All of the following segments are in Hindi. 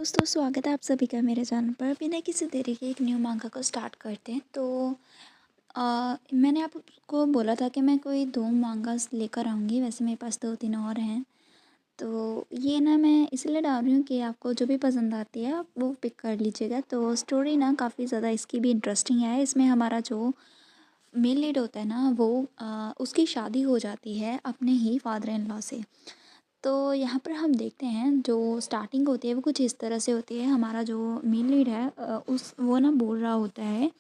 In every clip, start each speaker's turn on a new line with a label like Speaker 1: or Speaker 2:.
Speaker 1: दोस्तों, स्वागत है आप सभी का मेरे चैनल पर। बिना किसी देरी के एक न्यू मांगा को स्टार्ट करते हैं। मैंने आपको बोला था कि मैं कोई 2 मांगास लेकर आऊँगी। वैसे मेरे पास 2-3 और हैं। तो ये ना मैं इसलिए डाल रही हूँ कि आपको जो भी पसंद आती है आप वो पिक कर लीजिएगा। तो स्टोरी ना काफ़ी ज़्यादा इसकी भी इंटरेस्टिंग है। इसमें हमारा जो मेन लीड होता है ना वो उसकी शादी हो जाती है अपने ही फादर इन लॉ से। तो यहाँ पर हम देखते हैं जो स्टार्टिंग होती है वो कुछ इस तरह से होती है। हमारा जो मेन लीड है उस वो ना बोल रहा होता है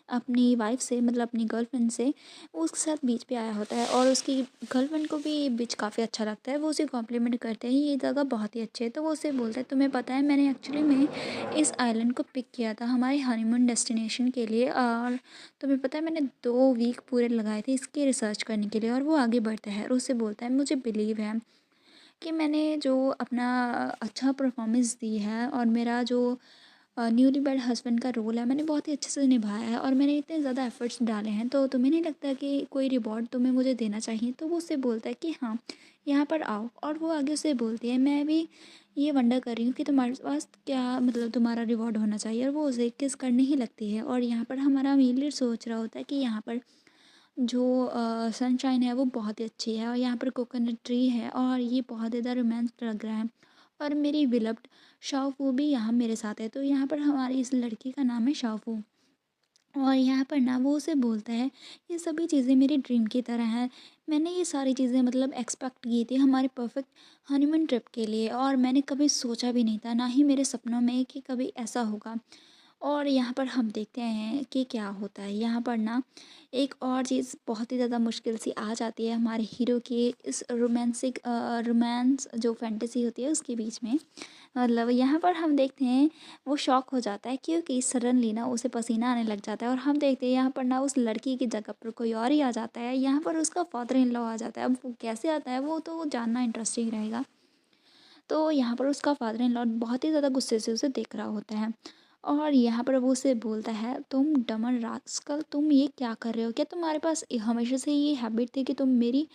Speaker 1: अपनी वाइफ से, मतलब अपनी गर्लफ्रेंड से। वो उसके साथ बीच पे आया होता है और उसकी गर्लफ्रेंड को भी ये बीच काफ़ी अच्छा लगता है। वो उसे कॉम्प्लीमेंट करते हैं, ये जगह बहुत ही अच्छी है। तो वो उसे बोलता है तुम्हें पता है मैंने एक्चुअली में इस आइलैंड को पिक किया था हमारे हनीमून डेस्टिनेशन के लिए। और तुम्हें पता है मैंने 2 वीक पूरे लगाए थे इसकी रिसर्च करने के लिए। और वो आगे बढ़ता है और उससे बोलता है मुझे बिलीव है कि मैंने जो अपना अच्छा परफॉर्मेंस दी है और मेरा जो न्यूली बेड हस्बैंड का रोल है मैंने बहुत ही अच्छे से निभाया है और मैंने इतने ज़्यादा एफर्ट्स डाले हैं। तो तुम्हें नहीं लगता कि कोई रिवॉर्ड तुम्हें मुझे देना चाहिए? तो वो उससे बोलता है कि हाँ, यहाँ पर आओ। और वो आगे उससे बोलती है मैं भी ये वंडर कर रही हूँ कि तुम्हारे पास क्या, मतलब तुम्हारा रिवॉर्ड होना चाहिए। और वो उसे किस करने ही लगती है। और यहाँ पर हमारा मीलर सोच रहा होता है कि यहाँ पर जो सनशाइन है वो बहुत ही अच्छी है और यहाँ पर कोकोनट ट्री है और ये बहुत ज़्यादा रोमांस लग रहा है। और मेरी बिलव्ड शाओफू भी यहाँ मेरे साथ है। तो यहाँ पर हमारी इस लड़की का नाम है शाओफू। और यहाँ पर ना वो उसे बोलता है ये सभी चीज़ें मेरी ड्रीम की तरह हैं। मैंने ये सारी चीज़ें मतलब एक्सपेक्ट की थी हमारे परफेक्ट हनीमून ट्रिप के लिए और मैंने कभी सोचा भी नहीं था, ना ही मेरे सपनों में, कि कभी ऐसा होगा। और यहाँ पर हम देखते हैं कि क्या होता है। यहाँ पर ना एक और चीज़ बहुत ही ज़्यादा मुश्किल सी आ जाती है हमारे हीरो की इस रोमांस जो फैंटेसी होती है उसके बीच में। मतलब यहाँ पर हम देखते हैं वो शॉक हो जाता है क्योंकि सडनली ना उसे पसीना आने लग जाता है। और हम देखते हैं यहाँ पर ना उस लड़की की जगह पर कोई और ही आ जाता है। यहाँ पर उसका फादर इन लॉ आ जाता है। अब वो कैसे आता है वो तो जानना इंटरेस्टिंग रहेगा। तो यहाँ पर उसका फादर इन लॉ बहुत ही ज़्यादा गुस्से से उसे देख रहा होता है। और यहाँ पर वो उसे बोलता है तुम डमर रास्कल, तुम ये क्या कर रहे हो? क्या तुम्हारे पास हमेशा से ये हैबिट थी कि तुम मेरी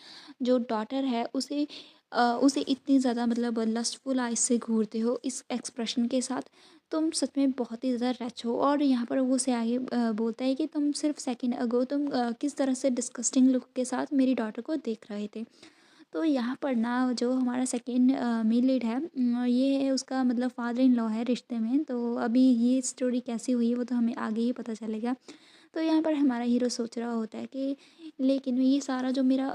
Speaker 1: जो डॉटर है उसे इतनी ज़्यादा मतलब लस्टफुल आइज से घूरते हो इस एक्सप्रेशन के साथ? तुम सच में बहुत ही ज़्यादा रच हो। और यहाँ पर वो उसे आगे बोलता है कि तुम सिर्फ सेकंड अगो तुम किस तरह से डिस्गस्टिंग लुक के साथ मेरी डॉटर को देख रहे थे। तो यहाँ पर ना जो हमारा सेकंड मेल लीड है, ये है उसका मतलब फादर इन लॉ है रिश्ते में। तो अभी ये स्टोरी कैसी हुई वो तो हमें आगे ही पता चलेगा। तो यहाँ पर हमारा हीरो सोच रहा होता है कि लेकिन ये सारा जो मेरा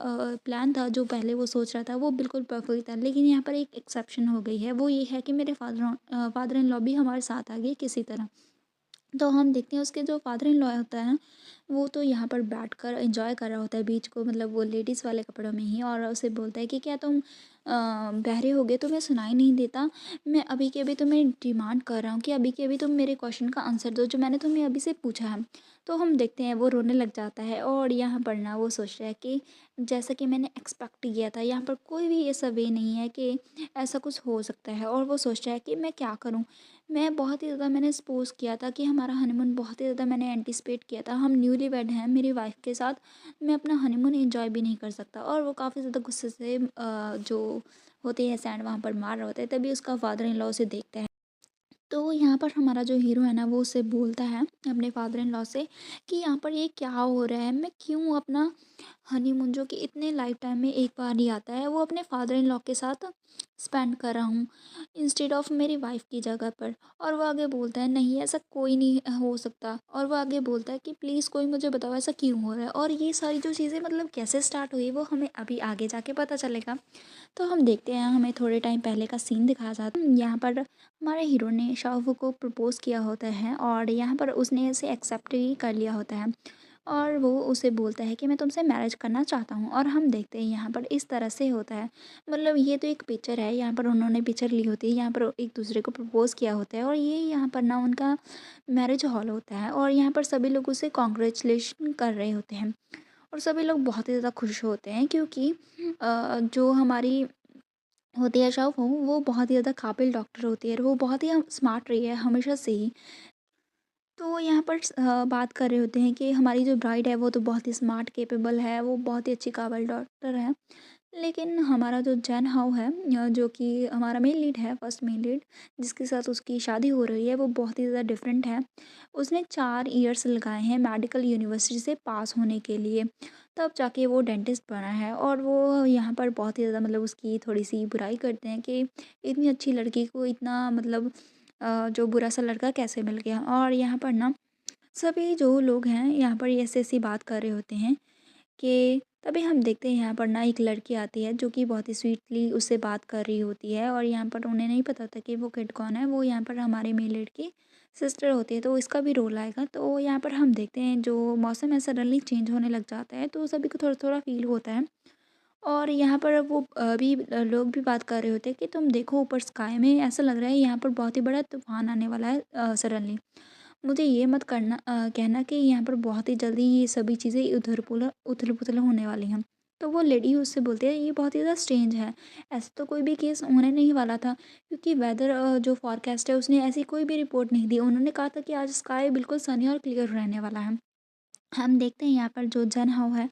Speaker 1: प्लान था जो पहले वो सोच रहा था वो बिल्कुल परफेक्ट था। लेकिन यहाँ पर एक एक्सेप्शन हो गई है, वो ये है कि मेरे फादर इन लॉ भी हमारे साथ आ गए किसी तरह। तो हम देखते हैं उसके जो फादर इन लॉ होता है ना, वो तो यहाँ पर बैठकर एंजॉय कर रहा होता है बीच को, मतलब वो लेडीज़ वाले कपड़ों में ही। और उसे बोलता है कि क्या तुम बहरे हो गए, तुम्हें सुनाई नहीं देता? मैं अभी के अभी तुम्हें डिमांड कर रहा हूँ कि अभी के अभी तुम मेरे क्वेश्चन का आंसर दो जो मैंने तुम्हें अभी से पूछा है। तो हम देखते हैं वो रोने लग जाता है। और यहाँ पर ना वो सोच रहा है कि जैसा कि मैंने एक्सपेक्ट किया था यहाँ पर कोई भी ऐसा वे नहीं है कि ऐसा कुछ हो सकता है। और वो सोच रहा है कि मैं क्या करूँ। मैं बहुत ही ज़्यादा मैंने सपोज़ किया था कि हमारा हनीमून बहुत ही ज़्यादा मैंने एंटिसिपेट किया था। हम न्यूली वेड हैं मेरी वाइफ़ के साथ, मैं अपना हनीमून एन्जॉय भी नहीं कर सकता। और वो काफ़ी ज़्यादा गुस्से से जो होती है सैंड वहाँ पर मार रहा होता है। तभी उसका फादर इन लॉ उसे देखता है। तो यहाँ पर हमारा जो हीरो है ना वो उससे बोलता है अपने फादर इन लॉ से कि यहाँ पर ये क्या हो रहा है, मैं क्यों अपना हनीमून जो कि इतने लाइफ टाइम में एक बार ही आता है वो अपने फादर इन लॉ के साथ स्पेंड कर रहा हूँ इंस्टेड ऑफ मेरी वाइफ की जगह पर। और वो आगे बोलता है नहीं ऐसा कोई नहीं हो सकता। और वो आगे बोलता है कि प्लीज़ कोई मुझे बताओ ऐसा क्यों हो रहा है। और ये सारी जो चीज़ें मतलब कैसे स्टार्ट हुई वो हमें अभी आगे जाके पता चलेगा। तो हम देखते हैं हमें थोड़े टाइम पहले का सीन दिखाया जाता है। यहाँ पर हमारे हीरो ने शाहरुख को प्रपोज़ किया होता है और यहाँ पर उसने इसे एक्सेप्ट ही कर लिया होता है। और वो उसे बोलता है कि मैं तुमसे मैरिज करना चाहता हूँ। और हम देखते हैं यहाँ पर इस तरह से होता है। मतलब ये तो एक पिक्चर है, यहाँ पर उन्होंने पिक्चर ली होती है, यहाँ पर एक दूसरे को प्रपोज़ किया होता है और ये यहाँ पर ना उनका मैरिज हॉल होता है। और यहाँ पर सभी लोग उसे कॉन्ग्रेचुलेशन कर रहे होते हैं और सभी लोग बहुत ही ज़्यादा खुश होते हैं क्योंकि जो हमारी होती है शाओ वो बहुत ही ज़्यादा काबिल डॉक्टर होती है और वो बहुत ही स्मार्ट रही है हमेशा से ही। तो यहाँ पर बात कर रहे होते हैं कि हमारी जो ब्राइड है वो तो बहुत ही स्मार्ट, कैपेबल है, वो बहुत ही अच्छी काबिल डॉक्टर है। लेकिन हमारा जो जैन हाउ है, जो कि हमारा मेन लीड है, फर्स्ट मेन लीड, जिसके साथ उसकी शादी हो रही है, वो बहुत ही ज़्यादा डिफरेंट है। उसने 4 ईयर्स लगाए हैं मेडिकल यूनिवर्सिटी से पास होने के लिए, तब जाके वो डेंटिस्ट बना है। और वो यहाँ पर बहुत ही ज़्यादा मतलब उसकी थोड़ी-सी बुराई करते हैं कि इतनी अच्छी लड़की को इतना मतलब जो बुरा-सा लड़का कैसे मिल गया। और यहाँ पर ना सभी जो लोग हैं यहाँ पर ये ऐसी-ऐसी बात कर रहे होते हैं कि तभी हम देखते हैं यहाँ पर ना एक लड़की आती है जो कि बहुत ही स्वीटली उससे बात कर रही होती है। और यहाँ पर उन्हें नहीं पता था कि वो किड कौन है, वो यहाँ पर हमारे मेल लीड की सिस्टर होती है, तो इसका भी रोल आएगा। तो यहाँ पर हम देखते हैं जो मौसम है सडनली चेंज होने लग जाता है, तो सभी को थोड़ा-थोड़ा फ़ील होता है। और यहाँ पर वो भी लोग भी बात कर रहे होते हैं कि तुम देखो ऊपर स्काई में ऐसा लग रहा है यहाँ पर बहुत ही बड़ा तूफ़ान आने वाला है सडनली। मुझे ये मत कहना कि यहाँ पर बहुत ही जल्दी ये सभी चीज़ें उथल-पुथल होने वाली हैं। तो वो लेडी उससे बोलती है ये बहुत ही ज़्यादा स्ट्रेंज है, ऐसा तो कोई भी केस होने नहीं वाला था, क्योंकि वेदर जो फ़ॉरकास्ट है उसने ऐसी कोई भी रिपोर्ट नहीं दी। उन्होंने कहा था कि आज स्काई बिल्कुल सनी और क्लियर रहने वाला है। हम देखते हैं यहाँ पर जो जन हाउ है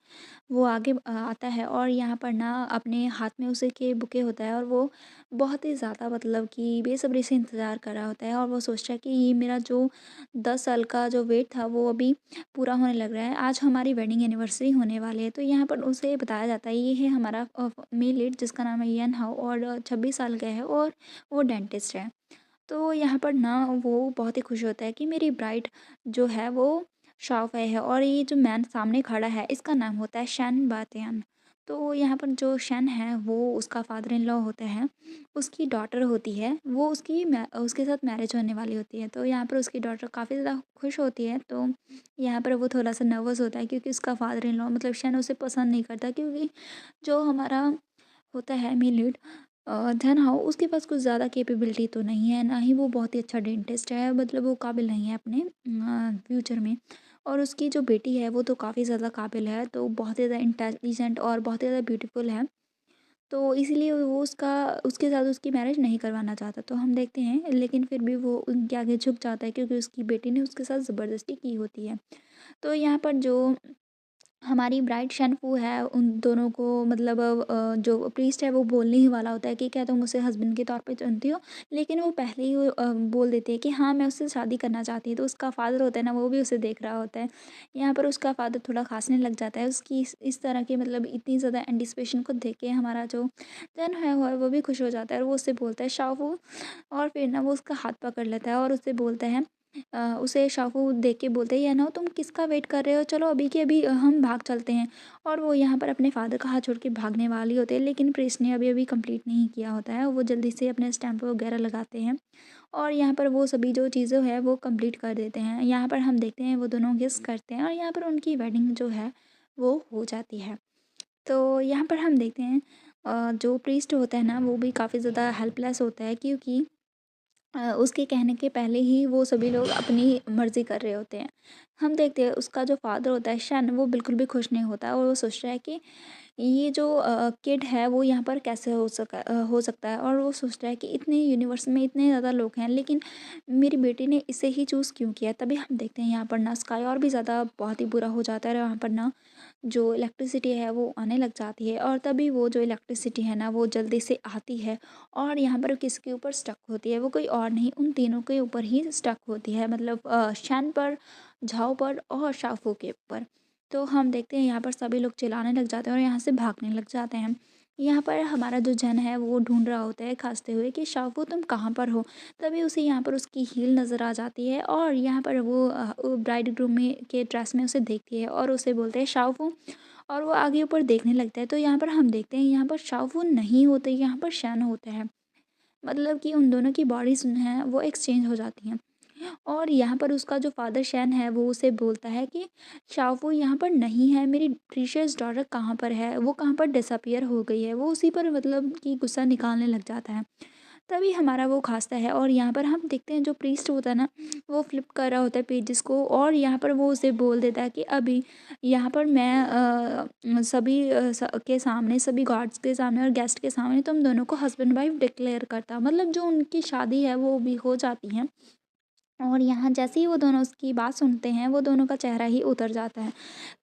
Speaker 1: वो आगे आता है और यहाँ पर ना अपने हाथ में उसे के बुके होता है, और वो बहुत ही ज़्यादा मतलब कि बेसब्री से इंतज़ार कर रहा होता है। और वो सोचता है कि ये मेरा जो 10 साल का जो वेट था वो अभी पूरा होने लग रहा है, आज हमारी वेडिंग एनिवर्सरी होने वाली है। तो यहाँ पर उसे बताया जाता है ये है हमारा मेल लीड जिसका नाम है यन हाउ, और 26 साल का है और वो डेंटिस्ट है। तो यहाँ पर ना वो बहुत ही खुश होता है कि मेरी ब्राइड जो है वो शाओफई है, और ये जो मैन सामने खड़ा है इसका नाम होता है शन बातियान। तो यहाँ पर जो शन है वो उसका फादर इन लॉ होता है, उसकी डॉटर होती है, वो उसके साथ मैरिज होने वाली होती है। तो यहाँ पर उसकी डॉटर काफ़ी ज़्यादा खुश होती है। तो यहाँ पर वो थोड़ा सा नर्वस होता है क्योंकि उसका फादर इन लॉ मतलब शन उसे पसंद नहीं करता, क्योंकि जो हमारा होता है मेन लीड धन हाँ उसके पास कुछ ज़्यादा कैपेबिलिटी तो नहीं है, ना ही वो बहुत ही अच्छा डेंटिस्ट है, मतलब वो काबिल नहीं है अपने फ्यूचर में। और उसकी जो बेटी है वो तो काफ़ी ज़्यादा काबिल है, तो बहुत ज़्यादा इंटेलिजेंट और बहुत ज़्यादा ब्यूटीफुल है। तो इसीलिए वो उसका उसके साथ उसकी मैरिज नहीं करवाना चाहता। तो हम देखते हैं लेकिन फिर भी वो उनके आगे झुक जाता है क्योंकि उसकी बेटी ने उसके साथ ज़बरदस्ती की होती है। तो यहाँ पर जो हमारी ब्राइड शनफू है उन दोनों को मतलब जो प्रीस्ट है वो बोलने ही वाला होता है कि क्या तुम उसे हस्बैंड के तौर पे चुनती हो, लेकिन वो पहले ही बोल देती है कि हाँ मैं उससे शादी करना चाहती हूँ। तो उसका फादर होता है ना वो भी उसे देख रहा होता है। यहाँ पर उसका फादर थोड़ा खांसने लग जाता है उसकी इस तरह की मतलब इतनी ज़्यादा एंटिसिपेशन को देख के हमारा जो जन है वो भी खुश हो जाता है और वो उससे बोलता है शाहू। और फिर ना वो उसका हाथ पकड़ लेता है और उससे बोलता है उसे शाहू देख के बोलते हैं ये ना तुम किसका वेट कर रहे हो, चलो अभी के अभी हम भाग चलते हैं। और वो यहाँ पर अपने फादर का हाथ छोड़ के भागने वाली होते हैं, लेकिन प्रेस ने अभी अभी कंप्लीट नहीं किया होता है, वो जल्दी से अपने स्टैम्प वगैरह लगाते हैं और यहाँ पर वो सभी जो चीज़ें हैं वो कंप्लीट कर देते हैं। यहाँ पर हम देखते हैं वो दोनों किस करते हैं और यहाँ पर उनकी वेडिंग जो है वो हो जाती है। तो यहाँ पर हम देखते हैं जो प्रीस्ट होता है ना वो भी काफ़ी ज़्यादा हेल्पलेस होता है, क्योंकि उसके कहने के पहले ही वो सभी लोग अपनी मर्ज़ी कर रहे होते हैं। हम देखते हैं उसका जो फ़ादर होता है शन, वो बिल्कुल भी खुश नहीं होता और वो सोच रहा है कि ये जो किड है वो यहाँ पर कैसे हो सकता है। और वो सोचता है कि इतने यूनिवर्स में इतने ज़्यादा लोग हैं, लेकिन मेरी बेटी ने इसे ही चूज़ क्यों किया। तभी हम देखते हैं यहाँ पर ना स्काई और भी ज़्यादा बहुत ही बुरा हो जाता है और यहाँ पर ना जो इलेक्ट्रिसिटी है वो आने लग जाती है, और तभी वो जो इलेक्ट्रिसिटी है ना वो जल्दी से आती है और यहाँ पर किसके ऊपर स्टक होती है, वो कोई और नहीं उन तीनों के ऊपर ही स्टक होती है, मतलब शन पर, झाओ पर और शाफू के ऊपर। तो हम देखते हैं यहाँ पर सभी लोग चिल्लाने लग जाते हैं और यहाँ से भागने लग जाते हैं। यहाँ पर हमारा जो जन है वो ढूंढ रहा होता है खांसते हुए कि शाफू तुम कहाँ पर हो। तभी उसे यहाँ पर उसकी हील नज़र आ जाती है और यहाँ पर वो ब्राइड ग्रूम में के ड्रेस में उसे देखती है और उसे बोलते हैं शाफू। और वो आगे ऊपर देखने लगता है, तो यहाँ पर हम देखते हैं यहाँ पर शाफू नहीं होते, यहाँ पर शन होता है। मतलब कि उन दोनों की बॉडीज़ हैं वो एक्सचेंज हो जाती हैं। और यहाँ पर उसका जो फादर शैन है वो उसे बोलता है कि शाओफू यहाँ पर नहीं है, मेरी प्रीशियस डॉटर कहाँ पर है, वो कहाँ पर डिसअपियर हो गई है। वो उसी पर मतलब कि गुस्सा निकालने लग जाता है। तभी हमारा वो खांसता है और यहाँ पर हम देखते हैं जो प्रीस्ट होता है ना वो फ्लिप कर रहा होता है पेजेस को, और यहाँ पर वो उसे बोल देता है कि अभी यहाँ पर मैं सभी के सामने, सभी गॉड्स के सामने और गेस्ट के सामने तुम दोनों को हस्बैंड वाइफ डिक्लेयर करता, मतलब जो उनकी शादी है वो भी हो जाती है। और यहाँ जैसे ही वो दोनों उसकी बात सुनते हैं, वो दोनों का चेहरा ही उतर जाता है।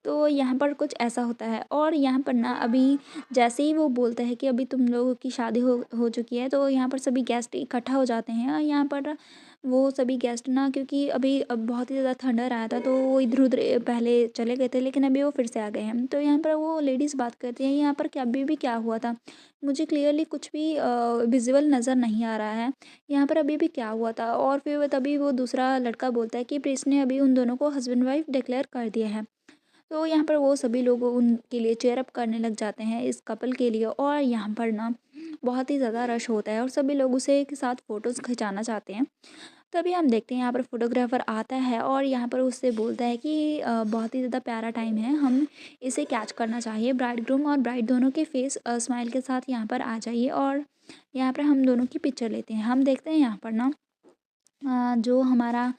Speaker 1: तो यहाँ पर कुछ ऐसा होता है और यहाँ पर ना अभी जैसे ही वो बोलता है कि अभी तुम लोगों की शादी हो चुकी है, तो यहाँ पर सभी गेस्ट इकट्ठा हो जाते हैं और यहाँ पर वो सभी गेस्ट ना, क्योंकि अभी अब बहुत ही ज़्यादा थंडर आया था, तो वो इधर-उधर पहले चले गए थे, लेकिन अभी वो फिर से आ गए हैं। तो यहाँ पर वो लेडीज़ बात करती हैं, यहाँ पर क्या अभी भी क्या हुआ था? मुझे क्लियरली कुछ भी विज़ुअल नज़र नहीं आ रहा है। यहाँ पर अभी भी क्या हुआ था? और फिर वो तभी वो दूसरा लड़का बोलता है कि प्रिंस ने अभी उन दोनों को हस्बैंड वाइफ डिक्लेयर कर दिया है। तो यहाँ पर वो सभी लोग उनके लिए चीयर अप करने लग जाते हैं इस कपल के लिए, और यहाँ पर ना बहुत ही ज़्यादा रश होता है और सभी लोग उसे के साथ फ़ोटोज़ खिंचाना चाहते हैं। तभी हम देखते हैं यहाँ पर फ़ोटोग्राफ़र आता है और यहाँ पर उससे बोलता है कि बहुत ही ज़्यादा प्यारा टाइम है, हम इसे कैच करना चाहिए। ब्राइडग्रूम और ब्राइड दोनों के फेस स्माइल के साथ यहाँ पर आ जाइए और यहाँ पर हम दोनों की पिक्चर लेते हैं। हम देखते हैं यहाँ पर ना जो हमारा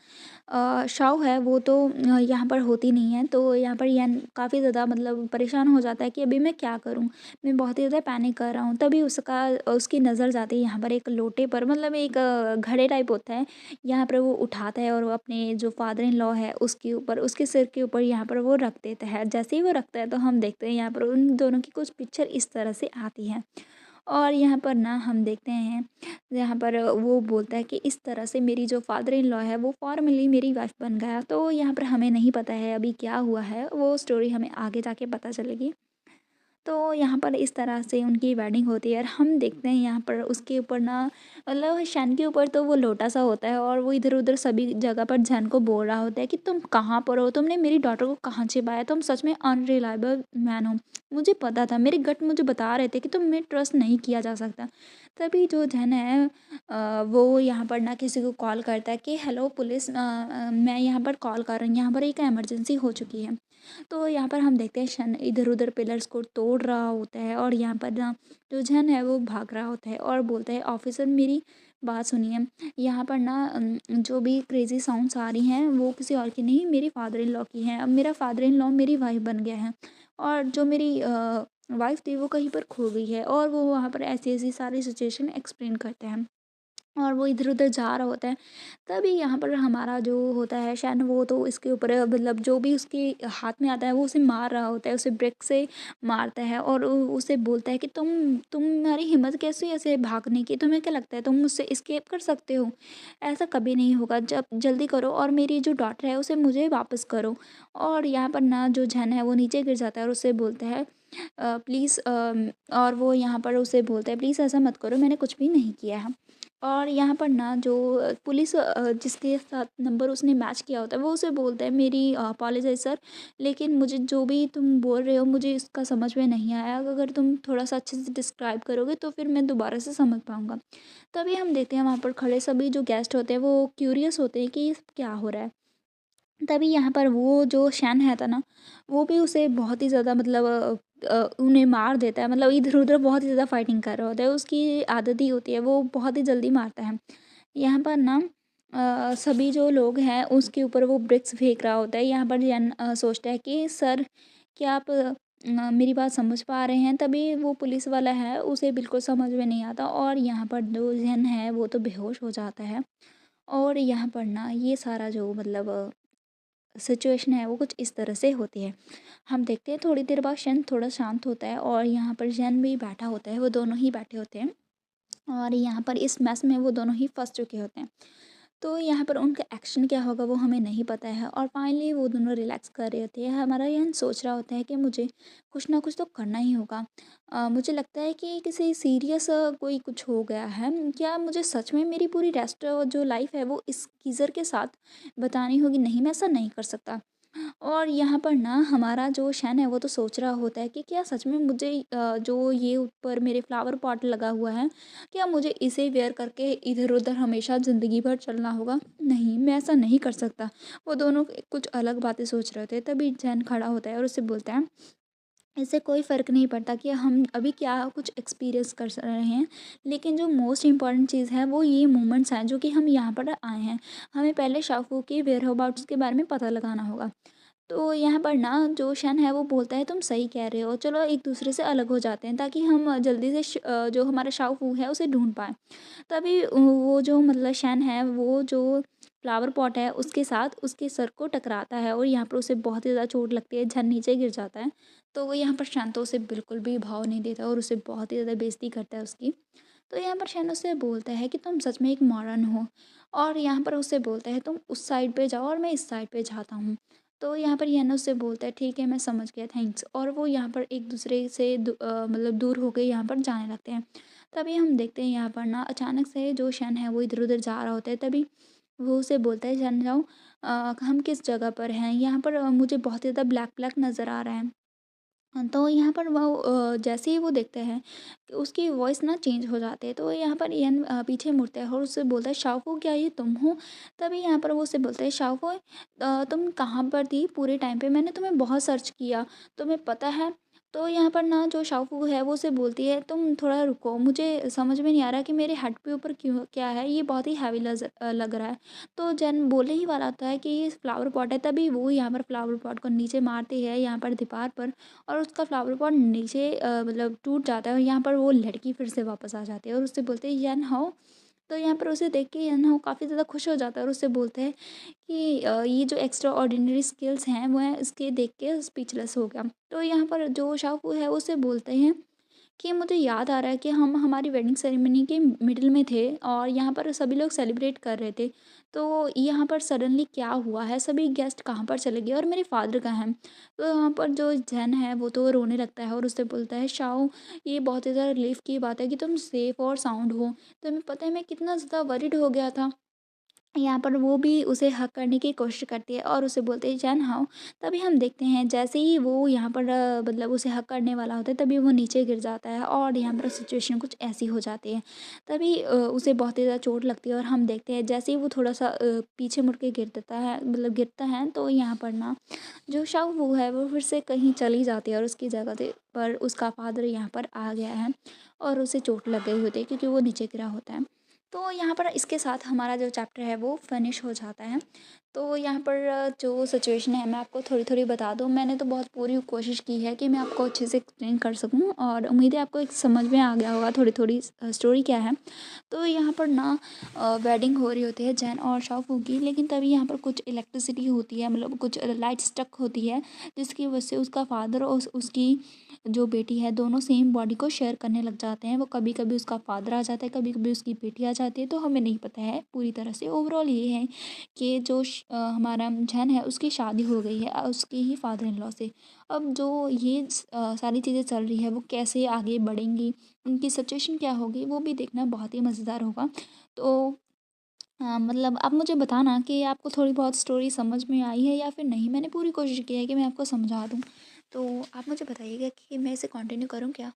Speaker 1: शव है वो तो यहाँ पर होती नहीं है, तो यहाँ पर यन काफ़ी ज़्यादा मतलब परेशान हो जाता है कि अभी मैं क्या करूँ? मैं बहुत ही ज़्यादा पैनिक कर रहा हूँ। तभी उसकी नज़र जाती है यहाँ पर एक लोटे पर, मतलब एक घड़े टाइप होता है, यहाँ पर वो उठाता है और वो अपने जो फादर इन लॉ है उसके ऊपर, उसके सिर के ऊपर यहाँ पर वो रख देता है। जैसे ही वो रखता है तो हम देखते हैं यहाँ पर उन दोनों की कुछ पिक्चर इस तरह से आती है। और यहाँ पर ना हम देखते हैं, यहाँ पर वो बोलता है कि इस तरह से मेरी जो फादर इन लॉ है वो फॉर्मली मेरी वाइफ़ बन गया। तो यहाँ पर हमें नहीं पता है अभी क्या हुआ है, वो स्टोरी हमें आगे जाके पता चलेगी। तो यहाँ पर इस तरह से उनकी वेडिंग होती है और हम देखते हैं यहाँ पर उसके ऊपर ना, मतलब शैन के ऊपर तो वो लोटा सा होता है और वो इधर-उधर सभी जगह पर जैन को बोल रहा होता है कि तुम कहाँ पर हो? तुमने मेरी डॉटर को कहाँ छिपाया? तुम सच में अनरिलायबल मैन हो। मुझे पता था, मेरे गट मुझे बता रहे थे कि तुम में ट्रस्ट नहीं किया जा सकता। तभी जो जैन है वो यहाँ पर ना किसी को कॉल करता है कि हेलो पुलिस, मैं यहाँ पर कॉल कर रही हूँ, यहाँ पर एक इमरजेंसी हो चुकी है। तो यहाँ पर हम देखते हैं शन इधर-उधर पिलर्स को तोड़ रहा होता है और यहाँ पर ना जो जन है वो भाग रहा होता है और बोलता है ऑफिसर मेरी बात सुनिए, यहाँ पर ना जो भी क्रेज़ी साउंड्स आ रही हैं वो किसी और की नहीं, मेरी फादर इन लॉ की हैं। अब मेरा फादर इन लॉ मेरी वाइफ़ बन गया है और जो मेरी वाइफ़ थी वो कहीं पर खो गई है, और वो वहाँ पर ऐसी-ऐसी सारी सिचुएशन एक्सप्लेन करते हैं। और वो इधर-उधर जा रहा होता है। तभी यहाँ पर हमारा जो होता है शैन, वो तो इसके ऊपर मतलब जो भी उसके हाथ में आता है वो उसे मार रहा होता है, उसे ब्रेक से मारता है और उसे बोलता है कि तुम्हारी हिम्मत कैसे है ऐसे भागने की? तुम्हें क्या लगता है तुम मुझसे एस्केप कर सकते हो? ऐसा कभी नहीं होगा, जब जल्दी करो और मेरी जो डॉटर है उसे मुझे वापस करो। और यहाँ पर ना जो झन है वो नीचे गिर जाता है और उससे बोलता है प्लीज़, और वो यहाँ पर उसे बोलता है प्लीज़ ऐसा मत करो, मैंने कुछ भी नहीं किया है। और यहाँ पर ना जो पुलिस जिसके साथ नंबर उसने मैच किया होता है वो उसे बोलता है मेरी अपॉलोजाइज़ सर, लेकिन मुझे जो भी तुम बोल रहे हो मुझे इसका समझ में नहीं आया, अगर तुम थोड़ा-सा अच्छे से डिस्क्राइब करोगे तो फिर मैं दोबारा से समझ पाऊँगा। तभी हम देखते हैं वहाँ पर खड़े सभी जो गेस्ट होते हैं वो क्यूरियस होते हैं कि ये सब क्या हो रहा है? तभी यहाँ पर वो जो शैन है था ना, वो भी उसे बहुत ही ज़्यादा मतलब उन्हें मार देता है, मतलब इधर-उधर बहुत ही ज़्यादा फाइटिंग कर रहा होता है, उसकी आदत ही होती है, वो बहुत ही जल्दी मारता है। यहाँ पर ना सभी जो लोग हैं उसके ऊपर वो ब्रिक्स फेंक रहा होता है, यहाँ पर जैन सोचता है कि सर क्या आप मेरी बात समझ पा रहे हैं? तभी वो पुलिस वाला है उसे बिल्कुल समझ में नहीं आता और यहाँ पर जो जैन है वो तो बेहोश हो जाता है। और यहाँ पर ना ये सारा जो मतलब सिचुएशन है वो कुछ इस तरह से होती है। हम देखते हैं थोड़ी देर बाद शन थोड़ा शांत होता है और यहाँ पर जैन भी बैठा होता है, वो दोनों ही बैठे होते हैं और यहाँ पर इस मेस में वो दोनों ही फँस चुके होते हैं। तो यहाँ पर उनका एक्शन क्या होगा वो हमें नहीं पता है और फाइनली वो दोनों रिलैक्स कर रहे होते हैं। हमारा यह सोच रहा होता है कि मुझे कुछ ना कुछ तो करना ही होगा। मुझे लगता है कि किसी सीरियस कोई कुछ हो गया है। क्या मुझे सच में मेरी पूरी रेस्ट जो लाइफ है वो इस गीज़र के साथ बतानी होगी? नहीं, मैं ऐसा नहीं कर सकता। और यहाँ पर ना हमारा जो शन है वो तो सोच रहा होता है कि क्या सच में मुझे जो ये ऊपर मेरे फ्लावर पॉट लगा हुआ है, क्या मुझे इसे वेयर करके इधर-उधर हमेशा ज़िंदगी भर चलना होगा? नहीं, मैं ऐसा नहीं कर सकता। वो दोनों कुछ अलग बातें सोच रहे थे, तभी जैन खड़ा होता है और उससे बोलता है, इससे कोई फ़र्क नहीं पड़ता कि हम अभी क्या कुछ एक्सपीरियंस कर रहे हैं, लेकिन जो मोस्ट इम्पॉर्टेंट चीज़ है वो ये मोमेंट्स हैं जो कि हम यहाँ पर आए हैं। हमें पहले शाओफू के वेयरअबाउट्स के बारे में पता लगाना होगा। तो यहाँ पर ना जो शन है वो बोलता है तुम सही कह रहे हो, चलो एक दूसरे से अलग हो जाते हैं ताकि हम जल्दी से जो हमारा शाओ फू है उसे ढूंढ पाएँ। तभी वो जो मतलब शन है वो जो फ्लावर पॉट है उसके साथ उसके सर को टकराता है और यहाँ पर उसे बहुत ही ज़्यादा चोट लगती है, झन नीचे गिर जाता है। तो वो यहाँ पर शांतो उसे बिल्कुल भी भाव नहीं देता और उसे बहुत ही ज़्यादा बेइज़्ज़ती करता है उसकी। तो यहाँ पर शांतो उससे बोलता है कि तुम सच में एक मॉडर्न हो, और यहाँ पर उससे बोलता है तुम उस साइड पे जाओ और मैं इस साइड पे जाता हूँ। तो यहाँ पर याना उससे बोलता है ठीक है मैं समझ गया, थैंक्स। और वो यहाँ पर एक दूसरे से मतलब दूर हो के यहाँ पर जाने लगते हैं। तभी हम देखते हैं यहाँ पर ना अचानक से जो शन है वो इधर उधर जा रहा होता है। तभी वो उसे बोलता है जान जाओ, हम किस जगह पर हैं, यहाँ पर मुझे बहुत ही ज़्यादा ब्लैक ब्लैक नज़र आ रहा है। हाँ, तो यहाँ पर वो जैसे ही वो देखते हैं कि उसकी वॉइस ना चेंज हो जाती है। तो यहाँ पर इयन पीछे मुड़ता है और उससे बोलता है शाओको क्या ये तुम हो? तभी यहाँ पर वो उससे बोलता है शाओको तुम कहाँ पर थी पूरे टाइम पे? मैंने तुम्हें बहुत सर्च किया, तुम्हें पता है? तो यहाँ पर ना जो शाओको है वो उसे बोलती है तुम थोड़ा रुको, मुझे समझ में नहीं आ रहा कि मेरे हेड पे ऊपर क्यों क्या है, ये बहुत ही हैवी लग रहा है। तो जैन बोलने ही वाला होता है कि ये फ्लावर पॉट है, तभी वो यहाँ पर फ्लावर पॉट को नीचे मारती है यहाँ पर दीवार पर, और उसका फ्लावर पॉट नीचे मतलब टूट जाता है और यहाँ पर वो लड़की फिर से वापस आ जाती है और उससे बोलते हैं यन हाओ। तो यहाँ पर उसे देख के यन हाओ काफ़ी ज़्यादा खुश हो जाता है और उससे बोलते हैं कि ये जो एक्स्ट्रा ऑर्डिनरी स्किल्स हैं वो है, इसके देख के स्पीचलेस हो गया। तो यहाँ पर जो शाहू है उसे बोलते हैं कि मुझे याद आ रहा है कि हम हमारी वेडिंग सेरेमनी के मिडिल में थे और यहाँ पर सभी लोग सेलिब्रेट कर रहे थे। तो यहाँ पर सडनली क्या हुआ है, सभी गेस्ट कहाँ पर चले गए और मेरे फादर कहाँ हैं? तो यहाँ पर जो जैन है वो तो रोने लगता है और उससे बोलता है शाओ, ये बहुत ही ज़्यादा रिलीफ की बात है कि तुम सेफ़ और साउंड हो। तुम्हें पता है मैं कितना ज़्यादा वरिड हो गया था। यहाँ पर वो भी उसे हग करने की कोशिश करती है और उसे बोलते हैं जान हाओ। तभी हम देखते हैं जैसे ही वो यहाँ पर मतलब उसे हग करने वाला होता है तभी वो नीचे गिर जाता है और यहाँ पर सिचुएशन कुछ ऐसी हो जाती है। तभी उसे बहुत ही ज़्यादा चोट लगती है और हम देखते हैं जैसे ही वो थोड़ा सा पीछे मुड़ के गिर देता है, मतलब गिरता है, तो यहाँ पर ना जो शाओ वो है वो फिर से कहीं चली जाती है और उसकी जगह पर उसका फादर यहाँ पर आ गया है और उसे चोट लग गई होती है क्योंकि वो नीचे गिरा होता है। तो यहाँ पर इसके साथ हमारा जो चैप्टर है वो फिनिश हो जाता है। तो यहाँ पर जो सिचुएशन है मैं आपको थोड़ी-थोड़ी बता दूँ। मैंने तो बहुत पूरी कोशिश की है कि मैं आपको अच्छे से एक्सप्लेन कर सकूँ और उम्मीद है आपको एक समझ में आ गया होगा थोड़ी-थोड़ी स्टोरी क्या है। तो यहाँ पर ना वेडिंग हो रही होती है जैन और शाओफू की, लेकिन तभी यहाँ पर कुछ इलेक्ट्रिसिटी होती है, मतलब कुछ लाइट स्टक होती है जिसकी वजह से उसका फादर और उसकी जो बेटी है दोनों सेम बॉडी को शेयर करने लग जाते हैं। वो कभी-कभी उसका फादर आ जाता है, कभी-कभी उसकी बेटी आ जाती है, तो हमें नहीं पता है पूरी तरह से। ओवरऑल ये है कि जो हमारा जन है उसकी शादी हो गई है उसके ही फादर इन लॉ से। अब जो ये सारी चीज़ें चल रही है वो कैसे आगे बढ़ेंगी, उनकी सिचुएशन क्या होगी, वो भी देखना बहुत ही मज़ेदार होगा। तो मतलब आप मुझे बताना कि आपको थोड़ी बहुत स्टोरी समझ में आई है या फिर नहीं? मैंने पूरी कोशिश की है कि मैं आपको समझा दूँ। तो आप मुझे बताइएगा कि मैं इसे कंटिन्यू करूँ क्या?